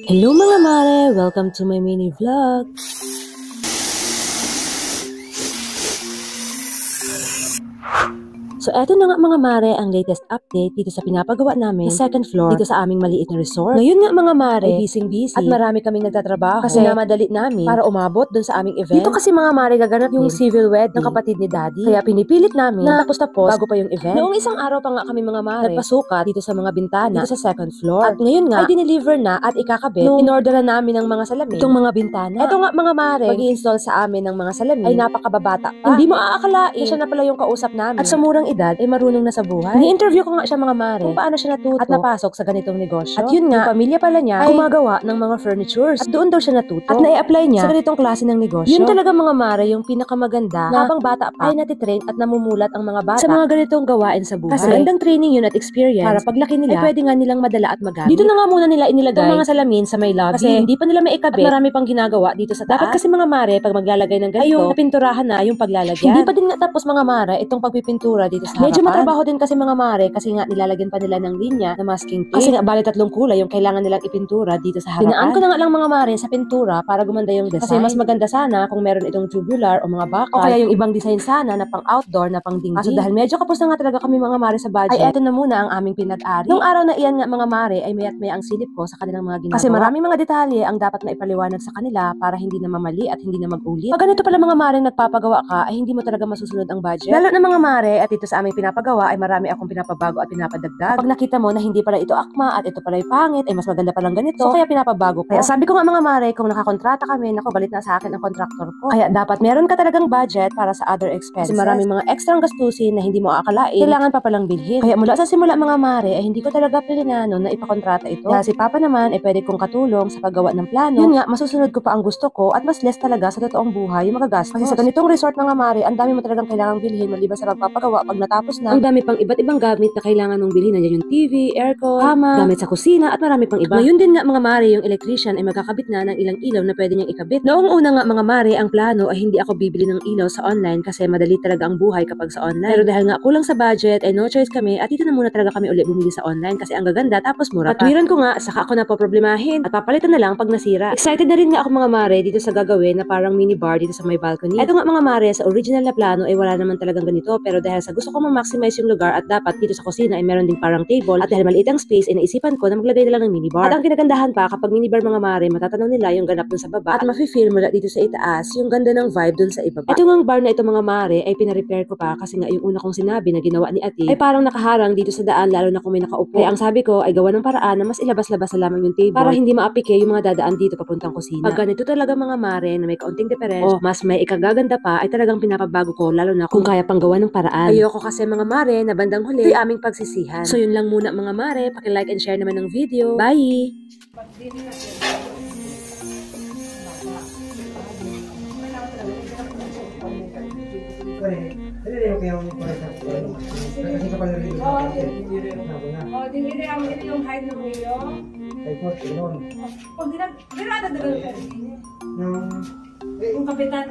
Hello mga mare! Welcome to my mini vlog! So eto na nga mga mare ang latest update dito sa pinapagawa namin sa second floor dito sa aming maliit na resort. Ngayon nga mga mare ay busy at marami kaming nagtatrabaho kasi namadali namin para umabot dun sa aming event. Dito kasi mga mare gaganap yung civil wedding ng kapatid ni daddy. Kaya pinipilit namin na tapos bago pa yung event. Noong isang araw pa nga kami mga mare nagpasukat dito sa mga bintana dito sa second floor. At ngayon nga ay dineliver na at ikakabit nung inorderan namin ng mga salamin itong mga bintana. Eto nga mga mare mag-i-install sa amin ng mga salamin ay napakababata pa. Hindi mo aakalain siya na pala yung kausap namin. At sa murang edad ay marunong na sa buhay. Ni-interview ko nga siya mga mare kung paano siya natuto at napasok sa ganitong negosyo. At yun nga, yung pamilya pala niya ay gumagawa ng mga furnitures. At doon daw siya natuto. At na-apply niya sa ganitong klase ng negosyo. Yun talaga mga mare yung pinakamaganda na habang bata pa ay natitrain at namumulat ang mga bata sa mga ganitong gawain sa buhay. Kasi magandang training yun at experience para paglaki nila ay pwede nga nilang madala at magamit. Dito na nga muna nila inilagay itong mga salamin sa may lobby. Kasi hindi pa nila maikabit at marami pang ginagawa dito sa taas. Dapat kasi mga mare pag maglalagay ng ganito ay yung napinturahan na yung paglalagyan. Hindi pa din nga tapos mga mare itong pagpipintura dito sa harapan. Medyo matrabaho din kasi mga mare kasi nga nilalagyan pa nila ng linya na masking tape. Kasi nga bali tatlong kulay yung kailangan nilang ipintura dito sa harapan. Dinaan ko na nga lang mga mare sa pintura para gumanda yung design. Kasi mas maganda sana kung meron itong tubular o mga bakal. O kaya yung ibang design sana na pang outdoor na pang dingding. Kaso dahil medyo kapos na nga talaga kami mga mare sa budget, ay eto na muna ang aming pinag-ari. Nung araw na iyan nga mga mare ay mayat may ang silip ko sa kanilang mga ginagawa. Kasi maraming mga detalye ang dapat na ipaliwanag sa kanila para hindi na mamali at hindi na mag-ulit. Pag ganito pala mga mare nagpapagawa ka ay hindi mo talaga masusunod ang budget. Lalo na mga mare at ito sa aming pinapagawa ay marami akong pinapabago at pinapadagdag. Pag nakita mo na hindi pala ito akma at ito pala ay pangit, ay mas maganda palang ganito, so kaya pinapabago ko. Kaya sabi ko nga mga mare, kung nakakontrata kami, nako galit na sa akin ang kontraktor ko. Kaya dapat meron ka talagang budget para sa other expenses. Kasi maraming mga extrang gastusin na hindi mo aakalain, kailangan pa palang bilhin. Kaya mula sa simula mga mare, ay hindi ko talaga pilinano na ipakontrata ito. Dahil si Papa naman ay pwede kong katulong sa paggawa ng plano. Yun nga, masusunod ko pa ang gusto ko at mas less talaga sa totoong buhay yung magagastos. Kasi sa ganitong resort mga mare, ang dami mo talagang kailangang bilhin maliban sa pagpapagawa pag natapos na. Ang dami pang iba't ibang gamit na kailangan mong bilhin. Nandiyan yung TV, aircon, kama, gamit sa kusina at marami pang iba. Ngayon din nga mga mare, yung electrician ay magkakabit na ng ilang ilaw na pwede niyang ikabit. Noong una nga mga mare, ang plano ay hindi ako bibili ng ilaw sa online kasi madali talaga ang buhay kapag sa online. Pero dahil nga kulang sa budget ay no choice kami at dito na muna talaga kami ulit bumili sa online kasi ang gaganda tapos mura pa. Patwiran ko nga, saka ako na poproblemahin at papalitan na lang pag nasira. Excited na rin nga ako mga mare dito sa gagawin na parang mini bar dito sa may balcony. Ito nga mga mare, sa original na plano ay wala naman talagang ganito pero dahil sa gusto ko ma-maximize yung lugar at dapat dito sa kusina ay meron din parang table at dahil maliit ang space ay naisipan ko na maglagay na lang ng minibar. At ang kinagandahan pa kapag minibar mga mare, matatanaw nila yung ganap dun sa baba at mafe-feel mula dito sa itaas yung ganda ng vibe dun sa ibaba. Ito ngang bar na ito mga mare ay pina-repair ko pa kasi nga yung una kong sinabi na ginawa ni ate ay parang nakaharang dito sa daan lalo na kung may nakaupo. Kaya ang sabi ko ay gawa ng paraan na mas ilabas-labas na lamang yung table para hindi maapike yung mga dadaan dito papuntang kusina. Pag ganito talaga mga mare na may kaunting diferensya o mas may ikagaganda pa ay talagang pinapabago ko lalo na kung kaya pang gawa ng paraan. Ayoko kasi mga mare na bandang huli ay aming pagsisihan. So yun lang muna mga mare, paki-like and share naman ng video. Bye! Yung height ng video. Pag dinada dagal ka. Yung kapitan.